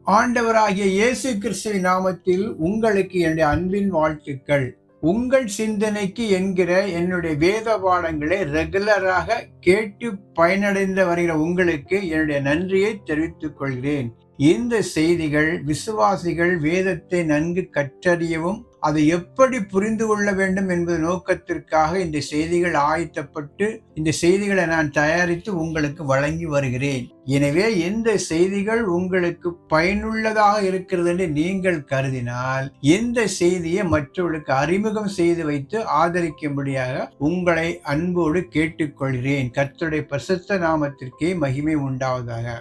ஆண்டவராகிய இயேசு கிறிஸ்துவின் நாமத்தில் உங்களுக்கு என்னுடைய அன்பின் வாழ்த்துக்கள். உங்கள் சிந்தனைக்கு என்கிற என்னுடைய வேத பாடங்களை ரெகுலராக கேட்டு பயனடைந்து வருகிற உங்களுக்கு என்னுடைய நன்றியை தெரிவித்துக் கொள்கிறேன். இந்த செய்திகள் விசுவாசிகள் வேதத்தை நன்கு கற்றறியவும் அதை எப்படி புரிந்து கொள்ள வேண்டும் என்பது நோக்கத்திற்காக இந்த செய்திகள் ஆயத்தப்பட்டு இந்த செய்திகளை நான் தயாரித்து உங்களுக்கு வழங்கி வருகிறேன். எனவே இந்த செய்திகள் உங்களுக்கு பயனுள்ளதாக இருக்கிறது என்று நீங்கள் கருதினால் இந்த செய்தியை மற்றவர்களுக்கு அறிமுகம் செய்து வைத்து ஆதரிக்கும்படியாக உங்களை அன்போடு கேட்டுக்கொள்கிறேன். கர்த்தருடைய பரிசுத்த நாமத்திற்கே மகிமை உண்டாவதாக.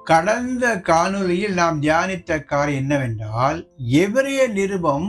கடந்த காணொளியில் நாம் தியானித்த காரியம் என்னவென்றால், எபிரேய நிருபம்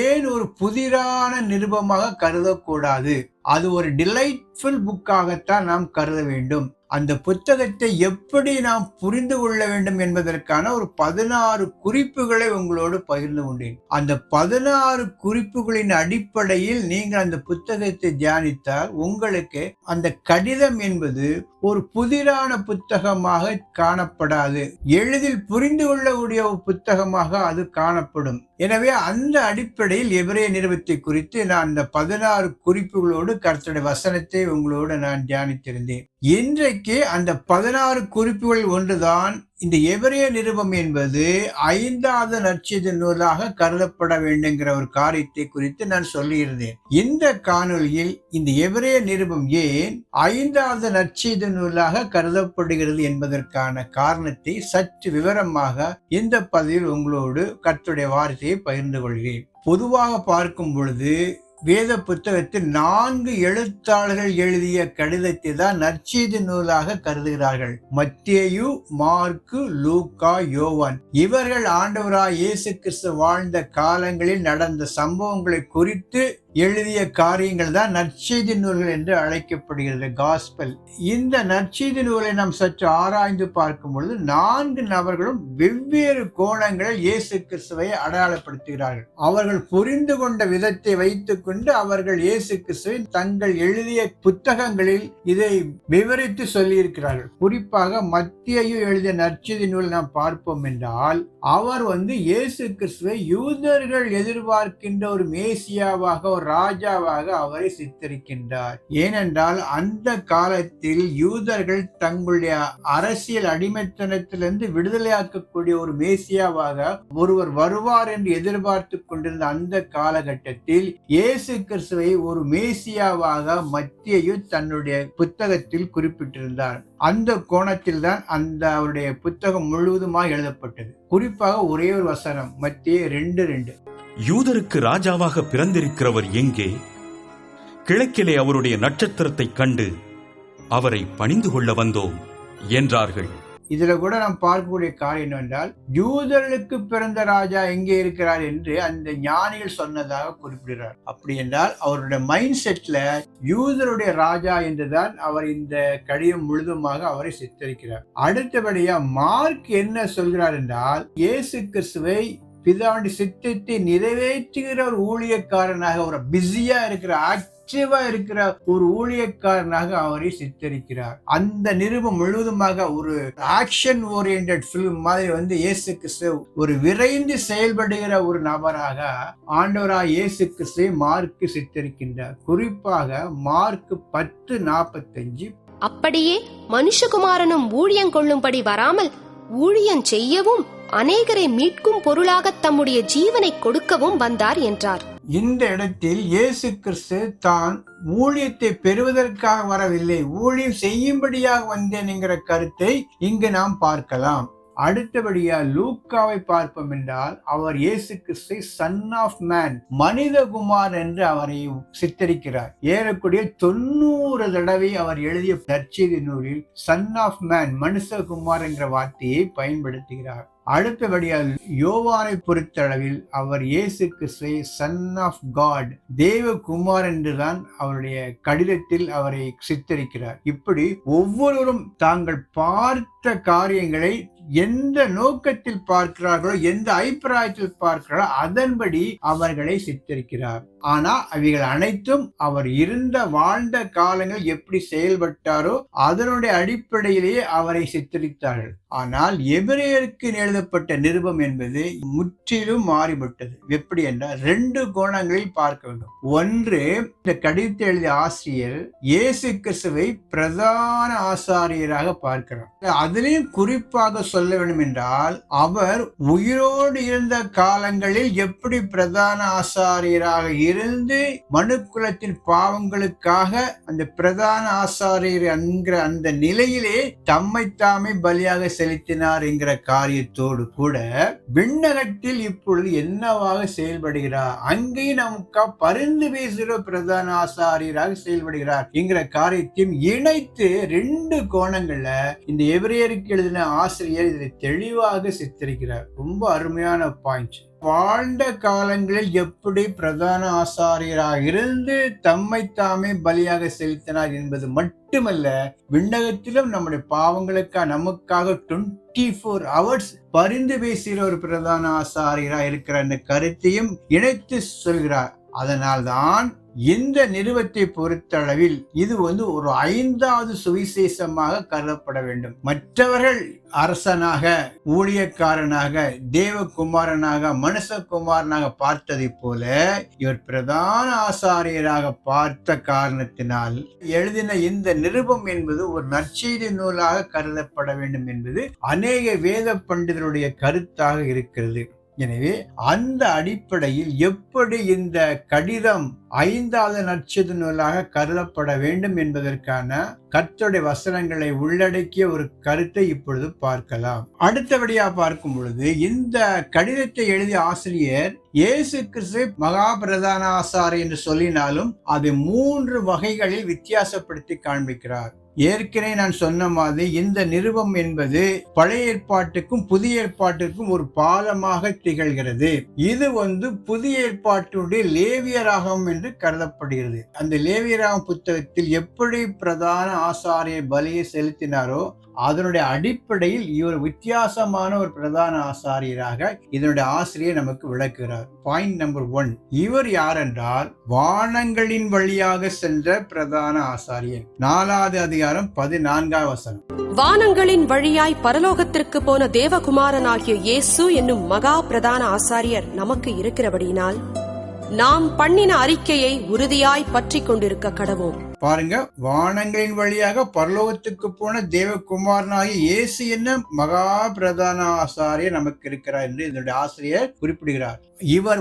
ஏன் ஒரு புதிரான நிருபமாக கருதக்கூடாது, அது ஒரு டிலைட்ஃபுல் புக்காகத்தான் நாம் கருத வேண்டும். அந்த புத்தகத்தை எப்படி நாம் புரிந்து கொள்ள வேண்டும் என்பதற்கான ஒரு 16 குறிப்புகளை உங்களோடு பகிர்ந்து கொண்டேன். அந்த 16 குறிப்புகளின் அடிப்படையில் நீங்கள் அந்த புத்தகத்தை தியானித்தால் உங்களுக்கு அந்த கடிதம் என்பது ஒரு புதிரான புத்தகமாக காணப்படாது, எளிதில் புரிந்து கொள்ளக்கூடிய ஒரு புத்தகமாக அது காணப்படும். எனவே அந்த அடிப்படையில் எபிரேய நிருபத்தை குறித்து நான் அந்த 16 குறிப்புகளோடு கர்த்தருடைய வசனத்தை உங்களோடு நான் தியானித்திருந்தேன். இன்றைக்கு அந்த 16 குறிப்புகள் ஒன்றுதான் இந்த எபிரேய நிருபம் என்பது 5வது நற்செய்தி நூலாக கருதப்பட வேண்டுங்கிற ஒரு காரியத்தை குறித்து நான் சொல்லியிருந்தேன். இந்த காணொலியில் இந்த எபிரேய நிருபம் ஏன் 5வது நற்செய்தி நூலாக கருதப்படுகிறது என்பதற்கான காரணத்தை சற்று விவரமாக இந்த பதிவில் உங்களோடு கர்த்தருடைய வார்த்தையை பகிர்ந்து கொள்கிறேன். பொதுவாக பார்க்கும் பொழுது வேத புத்தகத்தில் 4 எழுத்தாளர்கள் எழுதிய கடிதத்தை தான் நற்செய்தி நூலாக கருதுகிறார்கள். மத்தேயு, மார்க்கு, லூக்கா, யோவான். இவர்கள் ஆண்டவராய் இயேசு கிறிஸ்து வாழ்ந்த காலங்களில் நடந்த சம்பவங்களை குறித்து எழுதிய காரியங்கள் தான் நற்செய்தி நூல்கள் என்று அழைக்கப்படுகிறது, காஸ்பல். இந்த நற்செய்தி நூலை நாம் சற்று ஆராய்ந்து பார்க்கும் பொழுது 4 நபர்களும் வெவ்வேறு கோணங்களில் இயேசு கிறிஸ்துவை அடையாளப்படுத்துகிறார்கள். அவர்கள் புரிந்து கொண்ட விதத்தை வைத்துக் கொண்டு அவர்கள் இயேசு கிறிஸ்துவை தங்கள் எழுதிய புத்தகங்களில் இதை விவரித்து சொல்லியிருக்கிறார்கள். குறிப்பாக மத்தேயு எழுதிய நற்செய்தி நூல் நாம் பார்ப்போம் என்றால், அவர் இயேசு கிறிஸ்துவை யூதர்கள் எதிர்பார்க்கின்ற ஒரு மேசியாவாக, ஒரு ராஜாவாக அவரை சித்தரிக்கின்றார். ஏனென்றால் அந்த காலத்தில் யூதர்கள் தங்களுடைய அரசியல் அடிமைத்தனத்திலிருந்து விடுதலையாக்கக்கூடிய ஒரு மேசியாவாக ஒருவர் வருவார் என்று எதிர்பார்த்து கொண்டிருந்த அந்த காலகட்டத்தில் இயேசு கிறிஸ்துவை ஒரு மேசியாவாக மத்தேயு தன்னுடைய புத்தகத்தில் குறிப்பிட்டிருந்தார். அந்த கோணத்தில் தான் அந்த அவருடைய புத்தகம் முழுவதுமாக எழுதப்பட்டது. குறிப்பாக ஒரே ஒரு வசனம், மத்தேயு 2:2. யூதருக்கு ராஜாவாக பிறந்திருக்கிறவர் எங்கே? கிழக்கிலே அவருடைய நட்சத்திரத்தை கண்டு அவரை பணிந்து கொள்ள வந்தோம் என்றார்கள். இதுல கூட நாம் பார்க்கக்கூடிய காரியம் என்னவென்றால், யூதர்களுக்கு பிறந்த ராஜா எங்கே இருக்கிறார் என்று அந்த ஞானிகள் சொன்னதாக குறிப்பிடுகிறார். அப்படி என்றால் அவருடைய மைண்ட் செட்ல யூதருடைய ராஜா என்றுதான் அவர் இந்த கடிதம் முழுதுமாக அவரை சித்தரிக்கிறார். அடுத்தபடியா மார்க் என்ன சொல்கிறார் என்றால், இயேசு கிறிஸ்துவை பிதாவுடைய சித்தத்தை நிறைவேற்றுகிற ஒரு ஊழியக்காரனாக, ஒரு பிஸியா இருக்கிற, ஆக்டிவா இருக்கிற ஒரு ஊழியக்காரனாக அவரை சித்தரிக்கிறார். அந்த நிருபம் முழுவதுமாக ஒரு ஆக்ஷன் ஓரியன்டட் பிலிம் மாதிரி இயேசு கிறிஸ்து ஒரு விரைந்து செயல்படுகிற ஒரு நபராக ஆண்டவராய் இயேசு கிறிஸ்துவை மார்க்கு சித்தரிக்கின்றார். குறிப்பாக மார்க் 10:45, அப்படியே மனுஷகுமாரனும் ஊழியம் கொள்ளும்படி வராமல் ஊழியம் செய்யவும் அநேகரை மீட்கும் பொருளாக தம்முடைய ஜீவனை கொடுக்கவும் வந்தார் என்றார். இந்த இடத்தில் இயேசு கிறிஸ்து தான் ஊழியத்தை பெறுவதற்காக வரவில்லை, ஊழியம் செய்யும்படியாக வந்தேன் என்கிற கருத்தை இங்கு நாம் பார்க்கலாம். அடுத்தபடியா லூக்காவை பார்ப்போம் என்றால், அவர் இயேசு கிறிஸ்து சன் ஆஃப் மேன், மனிதகுமார் என்று அவரை சித்தரிக்கிறார். ஏறக்கூடிய 90 தடவை அவர் எழுதிய நற்செய்தி நூலில் சன் ஆஃப் மேன், மனுஷகுமார் என்கிற வார்த்தையை பயன்படுத்துகிறார். அடுத்தபடியால் யோவானை பொறுத்தளவில் அவர் இயேசு கிறிஸ்துவை சன் ஆஃப் காட், தேவகுமார் என்றுதான் அவருடைய கடிதத்தில் அவரை சித்தரிக்கிறார். இப்படி ஒவ்வொருவரும் தாங்கள் பார்த்த காரியங்களை எந்த நோக்கத்தில் பார்க்கிறார்களோ, எந்த அபிப்பிராயத்தில் பார்க்கிறார்களோ அதன்படி அவர்களை சித்தரிக்கிறார். ஆனா அவைகள் அனைத்தும் அவர் வாழ்ந்த காலங்கள் எப்படி செயல்பட்டாரோ அதனுடைய அடிப்படையிலேயே அவரை சித்தரித்தார்கள். ஆனால் எபிரேயருக்கு எழுதப்பட்ட நிருபம் என்பது முற்றிலும் மாறிவிட்டது. எப்படி என்றால் 2 கோணங்களில் பார்க்க வேண்டும். ஒன்று, இந்த கடிதத்தை எழுதிய ஆசிரியர் இயேசு கிறிஸ்துவை பிரதான ஆசாரியராக பார்க்கிறார். அதிலையும் குறிப்பாக சொல்ல வேண்டும் என்றால், அவர் உயிரோடு இருந்த காலங்களில் எப்படி பிரதான ஆசாரியராக இருந்து மனுக்குலத்தின் பாவங்களுக்காக அந்த பிரதான ஆசாரியர் என்கிற அந்த நிலையிலே தம்மை தாமே பலியாக செலுத்தினார் என்கிற காரியத்தோடு கூட விண்ணகத்தில் இப்பொழுது என்னவாக செயல்படுகிறார், அங்கேயும் நமக்கு பரிந்து பேசுகிற பிரதான ஆசாரியராக செயல்படுகிறார் என்கிற காரியத்தையும் இணைத்து 2 கோணங்கள்ல இந்த எபிரேயருக்கு எழுதின ஆசிரியர் இதை தெளிவாக சித்தரிக்கிறார். ரொம்ப அருமையான பாயிண்ட். வாழ்ந்த காலங்களில் எப்படி பிரதான ஆசாரியராக இருந்து தம்மை தாமே பலியாக செலுத்தினார் என்பது மட்டுமல்ல, விண்ணகத்திலும் நம்முடைய பாவங்களுக்காக நமக்காக 24 hours பரிந்து பேசுகிற ஒரு பிரதான ஆசாரியராக இருக்கிற அந்த கருத்தையும் இணைத்து சொல்கிறார். அதனால்தான் இந்த நிறுவத்தை பொறுத்தளவில் இது ஒரு 5வது சுவிசேஷமாக கருதப்பட வேண்டும். மற்றவர்கள் அரசனாக, ஊழியக்காரனாக, தேவகுமாரனாக, மனுஷகுமாரனாக பார்த்ததை போல இவர் பிரதான ஆசாரியராக பார்த்த காரணத்தினால் எழுதின இந்த நிருபம் என்பது ஒரு நற்செய்தி நூலாக கருதப்பட வேண்டும் என்பது அநேக வேத பண்டிதருடைய கருத்தாக இருக்கிறது. எனவே அந்த அடிப்படையில் எப்படி இந்த கடிதம் 5வது நற்செய்தி நூலாக கருதப்பட வேண்டும் என்பதற்கான கர்த்தருடைய வசனங்களை உள்ளடக்கிய ஒரு கருத்தை இப்பொழுது பார்க்கலாம். அடுத்தபடியா பார்க்கும் பொழுது, இந்த கடிதத்தை எழுதிய ஆசிரியர் இயேசு கிறிஸ்து மகா பிரதான ஆசாரியர் என்று சொல்லினாலும் அதை 3 வகைகளில் வித்தியாசப்படுத்தி காண்பிக்கிறார். ஏற்கனவே நான் சொன்ன மாதிரி இந்த நிருபம் என்பது பழைய ஏற்பாட்டுக்கும் புதிய ஏற்பாட்டுக்கும் ஒரு பாலமாக திகழ்கிறது. இது புதிய ஏற்பாட்டுடைய லேவியராகம் என்று கருதப்படுகிறது. அந்த லேவியராகம் புத்தகத்தில் எப்படி பிரதான ஆசாரிய பலியை செலுத்தினாரோ அதனுடைய அடிப்படையில் இவர் வித்தியாசமான ஒரு பிரதான ஆசாரியராக இதனுடைய ஆசிரியர் நமக்கு விளக்குகிறார். பாயிண்ட் நம்பர் 1, இவர் யார் என்றால் வானங்களின் வழியாக சென்ற பிரதான ஆசாரியன். 4வது அதிகாரம் 14வது வசனம். வானங்களின் வழியாய் பரலோகத்திற்கு போன தேவகுமாரனாகிய இயேசு என்னும் மகா பிரதான ஆசாரியர் நமக்கு இருக்கிறபடியினால் நாம் பண்ணின அறிக்கையை உறுதியாய் பற்றி கொண்டிருக்க கடவோம். பாருங்க, வானங்களின் வழியாக பரலோகத்துக்கு போன தேவகுமாரனாகிய இயேசு என்ன மகா பிரதான ஆசாரியர் நமக்கு இருக்கிறார் என்று இதனுடைய ஆசிரியர் குறிப்பிடுகிறார். இவர்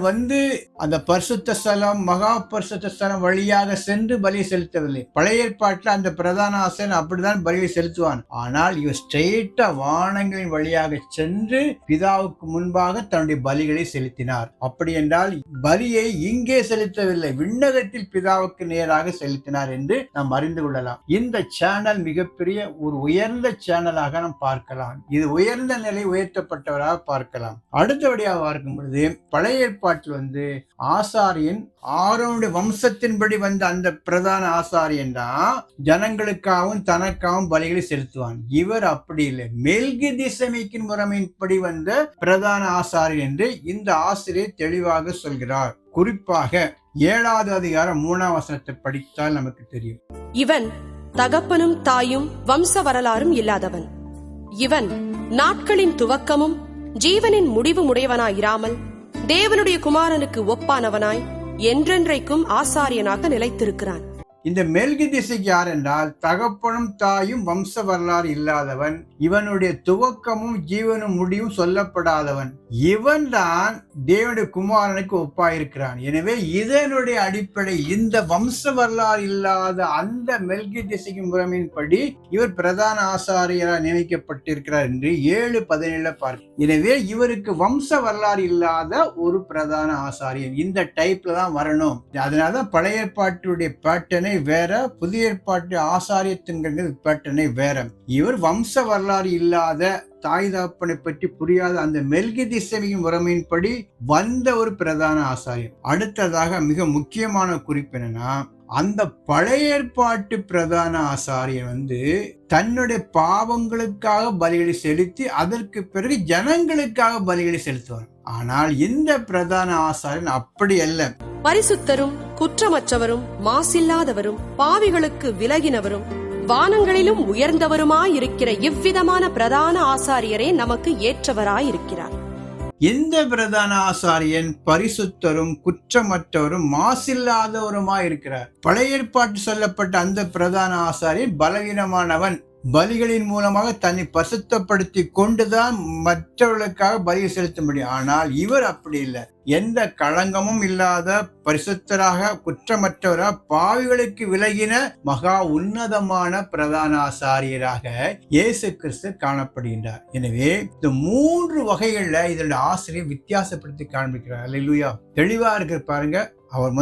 அந்த பரிசுத்த ஸ்தலம், மகா பரிசுத்த ஸ்தலம் வழியாக சென்று பலி செலுத்தவில்லை. பழைய ஏற்பாட்டில் அந்த பிரதான ஆசாரியன் அப்படிதான் பலியை செலுத்துவான். ஆனால் இவர் ஸ்ட்ரெயிட்டா வானங்களின் வழியாக சென்று பிதாவுக்கு முன்பாக தன்னுடைய பலிகளை செலுத்தினார். அப்படி என்றால் பலியை இங்கே செலுத்தவில்லை, விண்ணகத்தில் பிதாவுக்கு நேராக செலுத்தினார் என்று நாம் அறிந்து கொள்ளலாம். இந்த சேனல் மிகப்பெரிய ஒரு உயர்ந்த சேனலாக நாம் பார்க்கலாம். இது உயர்ந்த நிலை உயர்த்தப்பட்டவராக பார்க்கலாம். அடுத்தபடியாக பார்க்கும் பொழுது பழைய ஏற்பாட்டில் ஆசாரியன் ஆரோனுடைய வம்சத்தின்படி அந்த பிரதான ஆசாரியன் தான் ஜனங்களுக்காகவும் தனக்காகவும் பலிகளை செலுத்துவான். இவர் அப்படி இல்லை, மெல்கிதிசேதேக்கின் முறைமையின்படி பிரதான ஆசாரியன் என்று இந்த ஆசிரியர் தெளிவாக சொல்கிறார். குறிப்பாக 7வது அதிகாரம் 3ஆம் வசனத்தை படித்தால் நமக்கு தெரியும். இவன் தகப்பனும் தாயும் வம்ச வரலாறும் இல்லாதவன். இவன் நாட்களின் துவக்கமும் ஜீவனின் முடிவும் உடையவனாயிராமல் தேவனுடைய குமாரனுக்கு ஒப்பானவனாய் என்றென்றைக்கும் ஆசாரியனாக நிலைத்திருக்கிறான். இந்த மெல்கிதிசேதேக் யார் என்றால் தகப்பனும் தாயும் வம்ச வரலாறு இல்லாதவன், இவனுடைய துவக்கமும் ஜீவனும் முடிவும் சொல்லப்படாதவன். இவன் தான் தேவனுடைய குமாரனுக்கு ஒப்பாயிருக்கிறான். எனவே இதனுடைய அடிப்படை இந்த வம்ச வரலாறு இல்லாத அந்த மெல்கிதிசேதேக் முறைமையின்படி இவர் பிரதான ஆசாரியராக நியமிக்கப்பட்டிருக்கிறார் என்று 7:17 பார்க்க. எனவே இவருக்கு வம்ச வரலாறு இல்லாத ஒரு பிரதான ஆசாரியன் இந்த டைப்ல தான் வரணும். அதனாலதான் பழைய ஏற்பாட்டுடைய பேட்டர்னை வேற, புதிய ஏற்பாட்டு ஆசாரியத்தின் பேட்டர்னை வேற. இவர் வம்ச வரலாறு இல்லாத, தாய் தகப்பனை பற்றி புரியாத அந்த மெல்கிதிசேதேக் முறைமையின்படி வந்த ஒரு பிரதான ஆசாரியன். அடுத்ததாக மிக முக்கியமான குறிப்பு என்னன்னா, அந்த பழைய ஏற்பாட்டு பிரதான ஆசாரியன் தன்னுடைய பாவங்களுக்காக பலிகளை செலுத்தி அதற்கு பிறகு ஜனங்களுக்காக பலிகளை செலுத்துவார். ஆனால் இந்த பிரதான ஆசாரியன் அப்படி அல்ல. பரிசுத்தரும் குற்றமற்றவரும் மாசில்லாதவரும் பாவிகளுக்கு விலகினவரும் வானங்களிலும் உயர்ந்தவருமாயிருக்கிற இவ்விதமான பிரதான ஆசாரியரே நமக்கு ஏற்றவராயிருக்கிறார். எந்த பிரதான ஆசாரியன் பரிசுத்தரும் குற்றமற்றவரும் மாசில்லாதவருமாய் இருக்கிறார். பழைய ஏற்பாட்டு சொல்லப்பட்ட அந்த பிரதான ஆசாரியன் பலவீனமானவன். பலிகளின் மூலமாக தன்னை பரிசுத்தப்படுத்தி கொண்டுதான் மற்றவர்களுக்காக பலி செலுத்த முடியும். ஆனால் இவர் அப்படி இல்லை. எந்த களங்கமும் இல்லாத பரிசுத்தராக குற்றமற்றவராக பாவிகளுக்கு விலகின மகா உன்னதமான பிரதான ஆசாரியராக இயேசு கிறிஸ்து காணப்படுகின்றார். எனவே இந்த 3 வகைகள்ல இதனுடைய ஆசிரியர் வித்தியாசப்படுத்தி காண்பிக்கிறார். அல்லேலூயா. தெளிவா இருக்கு பாருங்க. அவர்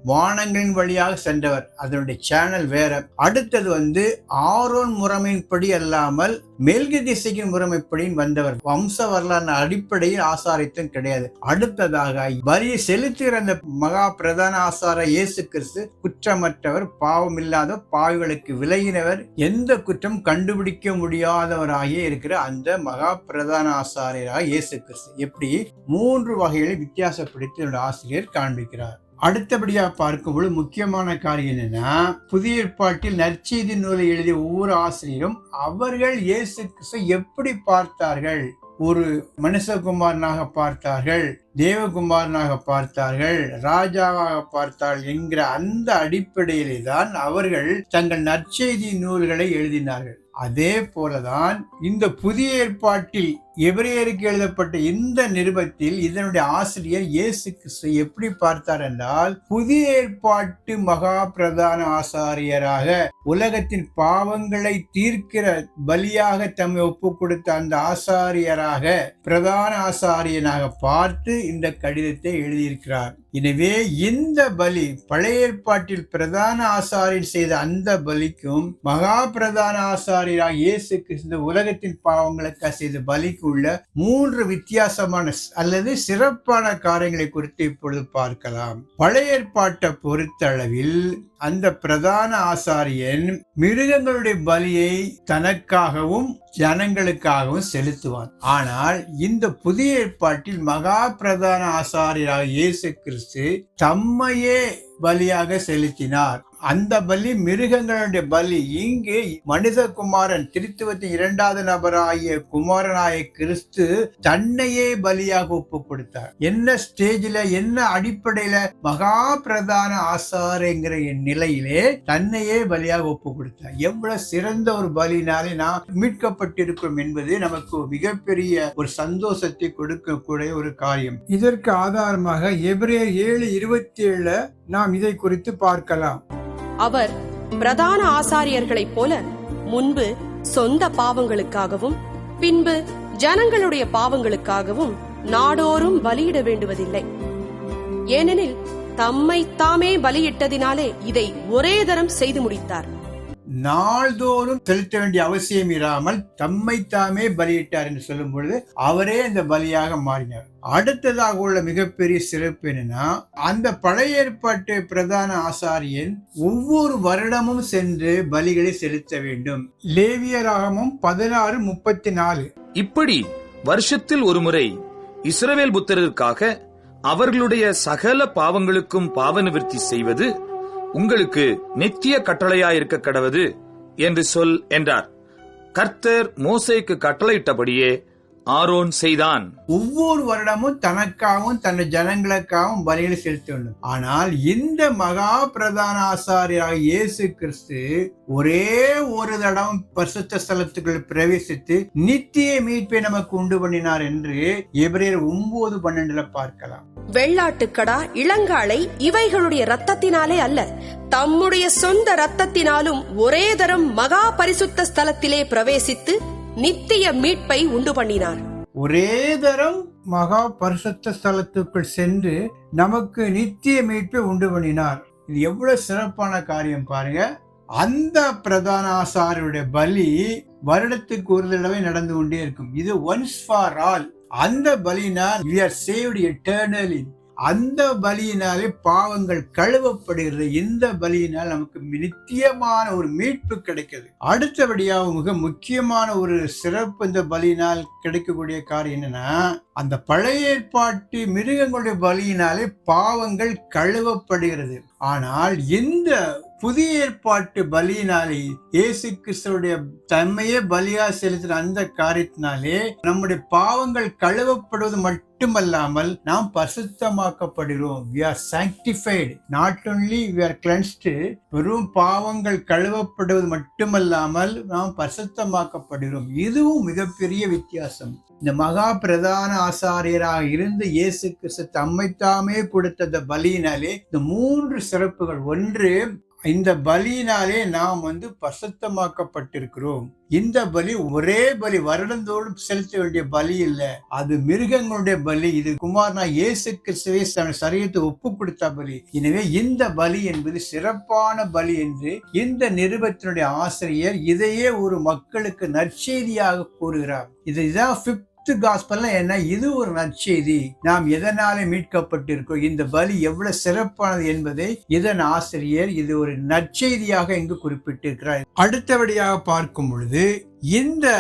வானங்களின் வழியாக சென்றவர், அதனுடைய சேனல் வேற. அடுத்தது ஆரோன் முறைமைப்படி அல்லாமல் மெல்கிசேதேக்கின் முறைமைப்படி வந்தவர். வம்ச வரலாறு அடிப்படையில் ஆசாரித்தம் கிடையாது. அடுத்ததாக பலியை செலுத்துகிற அந்த மகா பிரதான ஆசார இயேசு கிறிஸ்து குற்றமற்றவர், பாவம் இல்லாத பாவிகளுக்கு விலகினவர், எந்த குற்றம் கண்டுபிடிக்க முடியாதவராகிய இருக்கிற அந்த மகா பிரதான ஆசாரியராக இயேசு கிறிஸ்து. எப்படி 3 வகைகளை வித்தியாசப்படுத்தி ஆசிரியர் காண்பிக்கிறார். அடுத்தபடியா பார்க்கும்போது முக்கியமான காரியம் என்னன்னா, புதிய ஏற்பாட்டில் நற்செய்தி நூலை எழுதிய ஒவ்வொரு ஆசிரியரும் அவர்கள் இயேசு கிறிஸ்துவை எப்படி பார்த்தார்கள்? ஒரு மனுஷகுமாரனாக பார்த்தார்கள், தேவகுமாரனாக பார்த்தார்கள், ராஜாவாக பார்த்தார்கள் என்கிற அந்த அடிப்படையிலே தான் அவர்கள் தங்கள் நற்செய்தி நூல்களை எழுதினார்கள். அதே போலதான் இந்த புதிய ஏற்பாட்டில் எபிரேயருக்கு எழுதப்பட்ட இந்த நிருபத்தில் இதனுடைய ஆசிரியர் இயேசு கிறிஸ்து எப்படி பார்த்தார் என்றால், புதிய ஏற்பாட்டு மகா பிரதான ஆசாரியராக உலகத்தின் பாவங்களை தீர்க்கிற பலியாக தம்மை ஒப்பு கொடுத்த அந்த ஆசாரியராக பிரதான ஆசாரியனாக பார்த்து இந்த கடிதத்தை எழுதியிருக்கிறார். எனவே இந்த பலி பழைய ஏற்பாட்டில் பிரதான ஆசாரியர் செய்த அந்த பலிக்கும் மகா பிரதான ஆசாரியராக இயேசு கிறிஸ்து உலகத்தின் பாவங்களுக்காக செய்த பலிக்கு உள்ள 3 வித்தியாசமான அல்லது சிறப்பான காரியங்களை குறித்து இப்பொழுது பார்க்கலாம். பழைய ஏற்பாட்டை பொறுத்தளவில் அந்த பிரதான ஆசாரியன் மிருகங்களுடைய பலியை தனக்காகவும் ஜனங்களுக்காகவும் செலுத்துவான். ஆனால் இந்த புதிய ஏற்பாட்டில் மகா பிரதான ஆசாரியராக இயேசு கிறிஸ்து தம்மையே பலியாக செலுத்தினார். அந்த பலி மிருகங்களுடைய பலி. இங்கு மனிதகுமாரன் திருத்துவத்தின் 2வது நபராகிய குமாரனாய கிறிஸ்து தன்னையே பலியாக ஒப்பு கொடுத்தார். என்ன ஸ்டேஜில, என்ன அடிப்படையில? மகா பிரதான ஆசாரியங்கிற நிலையிலே தன்னையே பலியாக ஒப்பு கொடுத்தார். எவ்வளவு சிறந்த ஒரு பலினாலே நாம் மீட்கப்பட்டிருக்கும் என்பது நமக்கு மிகப்பெரிய ஒரு சந்தோஷத்தை கொடுக்கக்கூடிய ஒரு காரியம். இதற்கு ஆதாரமாக எபிரேயர் 7:27 நாம் இதை குறித்து பார்க்கலாம். அவர் பிரதான ஆசாரியர்களைப் போல முன்பு சொந்த பாவங்களுக்காகவும் பின்பு ஜனங்களுடைய பாவங்களுக்காகவும் நாடோறும் பலியிட வேண்டுவதில்லை. ஏனெனில் தம்மை தாமே பலியிட்டதினாலே இதை ஒரே தரம் செய்து முடித்தார். நாள்தோறும் செலுத்த வேண்டிய அவசியம் இராமல் தம்மை தாமே பலியிட்டார் என்று சொல்லும் பொழுது அவரே அந்த பலியாக மாறினார். அடுத்ததாக உள்ள மிகப்பெரிய சிறப்பு என்னன்னா, அந்த பழைய ஏற்பாட்டு பிரதான ஆசாரியன் ஒவ்வொரு வருடமும் சென்று பலிகளை செலுத்த வேண்டும். லேவியராகமம் 16:34. இப்படி வருஷத்தில் ஒரு முறை இஸ்ரவேல் புத்திரருக்காக அவர்களுடைய சகல பாவங்களுக்கும் பாவ நிவர்த்தி செய்வது உங்களுக்கு நித்திய கட்டளையாயிருக்க கடவது என்று சொல் என்றார். கர்த்தர் மோசேக்கு கட்டளையிட்டபடியே ஆரோன் செய்தான். ஒவ்வொரு வருடமும் தனக்காகவும் தன் ஜனங்களுக்காகவும் பலிகளை செலுத்த வேண்டும். ஆனால் இந்த மகா பிரதான ஆசாரியராக இயேசு கிறிஸ்து ஒரே ஒரு தடவை பரிசுத்த ஸ்தலத்துக்குள் பிரவேசித்து நித்திய மீட்பை நமக்கு உண்டு பண்ணினார் என்று எபிரேயர் 9:12 பார்க்கலாம். வெள்ளாட்டுக்கடா, இளங்காளை இவைகளுடைய இரத்தத்தினாலே அல்ல, தம்முடைய சொந்த இரத்தத்தினாலும் ஒரே தரம் மகா பரிசுத்த ஸ்தலத்திலே பிரவேசித்து நித்திய மீட்பை உண்டு பண்ணினார். ஒரே தரம் மகா பரிசுத்த ஸ்தலத்துக்குள் சென்று நமக்கு நித்திய மீட்பை உண்டு பண்ணினார். இது எவ்வளவு சிறப்பான காரியம் பாருங்க. அந்த பிரதான ஆசாரியருடைய பலி வருடத்துக்கு ஒரு தடவை நடந்து கொண்டே இருக்கும். இது ஒன்ஸ் ஃபார் ஆல். அந்த பலினால் we are saved eternally. அந்த பலியினாலே பாவங்கள் கழுவப்படுகிறது. இந்த பலியினால் நமக்கு நித்தியமான ஒரு மீட்பு கிடைக்கிறது. அடுத்தபடியாக மிக முக்கியமான ஒரு சிறப்பு இந்த பலியினால் கிடைக்கக்கூடிய காரியம் என்னன்னா, அந்த பழைய ஏற்பாட்டு மிருகங்களுடைய பலியினாலே பாவங்கள் கழுவப்படுகிறது. ஆனால் இந்த புதிய ஏற்பாட்டு பலியினாலே இயேசு கிறிஸ்துவுடைய தம்மையே பலியா செலுத்தின அந்த காரியத்தினாலே நம்முடைய பாவங்கள் கழுவப்படுவது மட்டுமல்லாமல் நாம் பரிசுத்தமாக்கப்படுகிறோம். we are sanctified, not only we are cleansed. வெறும் பாவங்கள் கழுவப்படுவது மட்டுமல்லாமல் நாம் பரிசுத்தமாக்கப்படுகிறோம். இதுவும் மிகப்பெரிய வித்தியாசம். இந்த மகா பிரதான ஆசாரியராக இருந்து இயேசு கிறிஸ்து தம்மைத்தாமே கொடுத்த இந்த பலியினாலே இந்த 3 சிறப்புகள். ஒன்று, இந்த பலியினாலே நாம் பரிசுத்தமாக்கப்பட்டிருக்கிறோம். இந்த பலி ஒரே பலி, வருடந்தோறும் செலுத்த வேண்டிய பலி இல்லை, அது மிருகங்களுடைய பலி. இது குமாரனா இயேசு கிறிஸ்துவை தன் சரீரத்தை ஒப்பு கொடுத்த பலி. எனவே இந்த பலி என்பது சிறப்பான பலி என்று இந்த நிருபத்தினுடைய ஆசிரியர் இதையே ஒரு மக்களுக்கு நற்செய்தியாக கூறுகிறார். இதுதான் காஸ்பல். என்ன, இது ஒரு நற்செய்தி. நாம் எதனாலே மீட்கப்பட்டிருக்கோம், இந்த பலி எவ்வளவு சிறப்பானது என்பதை இதன் ஆசிரியர் இது ஒரு நற்செய்தியாக இங்கு குறிப்பிட்டிருக்கிறார். அடுத்தபடியாக பார்க்கும் பொழுது இந்த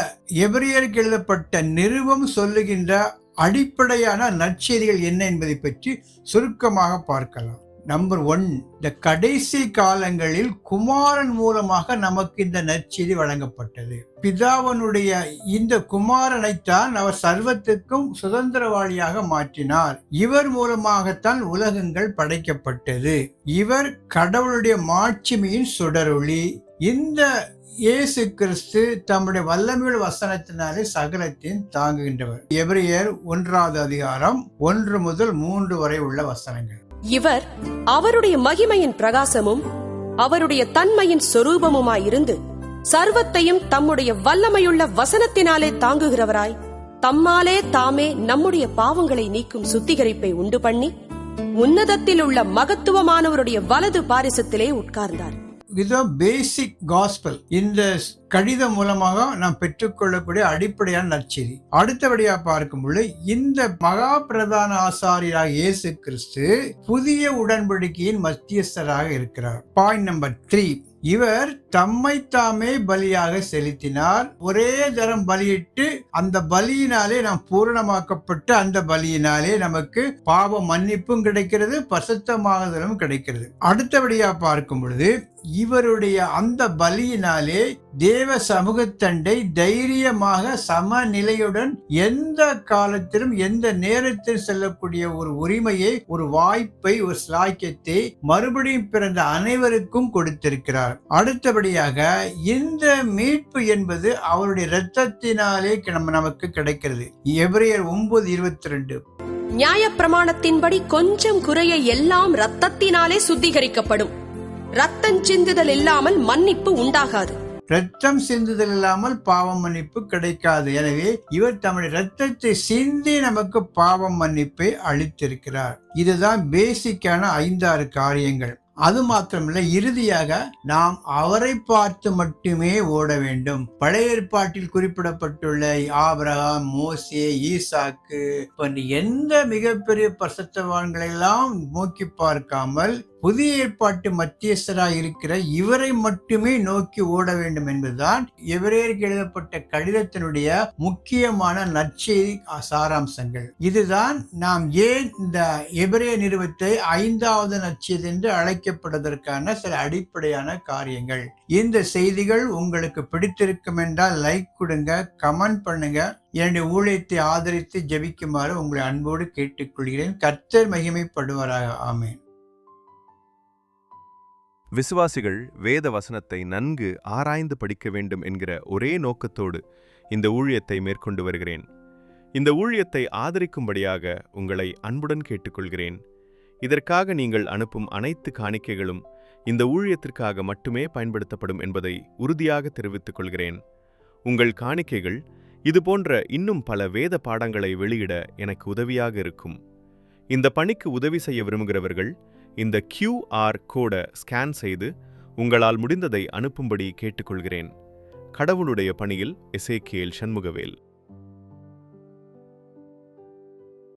எபிரேயருக்கு எழுதப்பட்ட நிருபம் சொல்லுகின்ற அடிப்படையான நற்செய்திகள் என்ன என்பதை பற்றி சுருக்கமாக பார்க்கலாம். நம்பர் 1, இந்த கடைசி காலங்களில் குமாரன் மூலமாக நமக்கு இந்த நற்செய்தி வழங்கப்பட்டது. பிதாவனுடைய இந்த குமாரனைத்தான் அவர் சர்வத்துக்கும் சுதந்திரவாளியாக மாற்றினார். இவர் மூலமாகத்தான் உலகங்கள் படைக்கப்பட்டது. இவர் கடவுளுடைய மாட்சிமையின் சுடரொளி. இந்த இயேசு கிறிஸ்து தம்முடைய வல்லமையுள்ள வசனத்தினாலே சகலத்தையும் தாங்குகின்றவர். எபிரேயர் 1வது அதிகாரம் 1 முதல் 3 வரை உள்ள வசனங்கள். இவர் அவருடைய மகிமையின் பிரகாசமும் அவருடைய தன்மையின் சொரூபமுமாயிருந்து சர்வத்தையும் தம்முடைய வல்லமையுள்ள வசனத்தினாலே தாங்குகிறவராய் தம்மாலே தாமே நம்முடைய பாவங்களை நீக்கும் சுத்திகரிப்பை உண்டு பண்ணி உன்னதத்தில் உள்ள மகத்துவமானவருடைய வலது பாரிசத்திலே உட்கார்ந்தார். இதுதான் பேசிக் காஸ்பல். இந்த கடிதம் மூலமாக நாம் பெற்றுக்கொள்ளக்கூடிய அடிப்படையான நற்செய்தி. அடுத்தபடியாக பார்க்கும் பொழுது இந்த மகா பிரதான ஆசாரியராக இயேசு கிறிஸ்து புதிய உடன்படிக்கையின் மத்தியஸ்தராக இருக்கிறார். பாயிண்ட் நம்பர் 3, இவர் தம்மைத்தாமே பலியாக செலுத்தினார். ஒரே தரம் பலியிட்டு அந்த பலியினாலே நாம் பூரணமாக்கப்பட்டு அந்த பலியினாலே நமக்கு பாவ மன்னிப்பும் கிடைக்கிறது, பரிசுத்தமாகுதலும் கிடைக்கிறது. அடுத்தபடியாக பார்க்கும் பொழுது இவருடைய அந்த பலியினாலே தேவ சமூகத்தண்டை தைரியமாக சமநிலையுடன் எந்த காலத்திலும் எந்த நேரத்தில் செல்லக்கூடிய ஒரு உரிமையை, ஒரு வாய்ப்பை, ஒரு ஸ்லாக்கியத்தை மறுபடியும் பிறந்த அனைவருக்கும் கொடுத்திருக்கிறார். அடுத்தபடியாக இந்த மீட்பு என்பது அவருடைய இரத்தத்தினாலே நமக்கு கிடைக்கிறது. எபிரேயர் 9:22. நியாயப்பிரமாணத்தின்படி கொஞ்சம் குறைய எல்லாம் இரத்தத்தினாலே சுத்திகரிக்கப்படும். ரத்தம் சிந்துதல் இல்லாமல் மன்னிப்பு உண்டாகாது. ரத்தம் சிந்துதல் இல்லாமல் பாவ மன்னிப்பு கிடைக்காது. எனவே இவர் தம்முடைய ரத்தத்தை சிந்தி நமக்கு பாவ மன்னிப்பை அளித்திருக்கிறார். இதுதான் பேசிக்கான 5-6 காரியங்கள். அது மாத்திரமில்லை, இறுதியாக நாம் அவரை பார்த்து மட்டுமே ஓட வேண்டும். பழைய ஏற்பாட்டில் குறிப்பிடப்பட்டுள்ள ஆபிரகாம், மோசே, ஈசாக்கு போன்ற எந்த மிகப்பெரிய பரிசுத்தவான்களை எல்லாம் நோக்கி பார்க்காமல் புதிய ஏற்பாட்டு மத்தியஸ்தராக இருக்கிற இவரை மட்டுமே நோக்கி ஓட வேண்டும் என்பதுதான் எபிரேயருக்கு எழுதப்பட்ட கடிதத்தினுடைய முக்கியமான நற்செய்தி சாராம்சங்கள். இதுதான் நாம் ஏன் இந்த எபிரேய நிருபத்தை 5வது நற்செய்தி என்று அழைக்கப்படுவதற்கான சில அடிப்படையான காரியங்கள். இந்த செய்திகள் உங்களுக்கு பிடித்திருக்கும் என்றால் லைக் கொடுங்க, கமெண்ட் பண்ணுங்க. என்னுடைய ஊழியத்தை ஆதரித்து ஜெபிக்குமாறு உங்களை அன்போடு கேட்டுக்கொள்கிறேன். கர்த்தர் மகிமைப்படுவாராக. ஆமென். விசுவாசிகள் வேத வசனத்தை நன்கு ஆராய்ந்து படிக்க வேண்டும் என்கிற ஒரே நோக்கத்தோடு இந்த ஊழியத்தை மேற்கொண்டு வருகிறேன். இந்த ஊழியத்தை ஆதரிக்கும்படியாக உங்களை அன்புடன் கேட்டுக்கொள்கிறேன். இதற்காக நீங்கள் அனுப்பும் அனைத்து காணிக்கைகளும் இந்த ஊழியத்திற்காக மட்டுமே பயன்படுத்தப்படும் என்பதை உறுதியாக தெரிவித்துக் கொள்கிறேன். உங்கள் காணிக்கைகள் இதுபோன்ற இன்னும் பல வேத பாடங்களை வெளியிட எனக்கு உதவியாக இருக்கும். இந்த பணிக்கு உதவி செய்ய விரும்புகிறவர்கள் இந்த QR கோடை ஸ்கேன் செய்து உங்களால் முடிந்ததை அனுப்பும்படி கேட்டுக்கொள்கிறேன். கடவுளுடைய பணியில் எசேக்கியேல் சண்முகவேல்.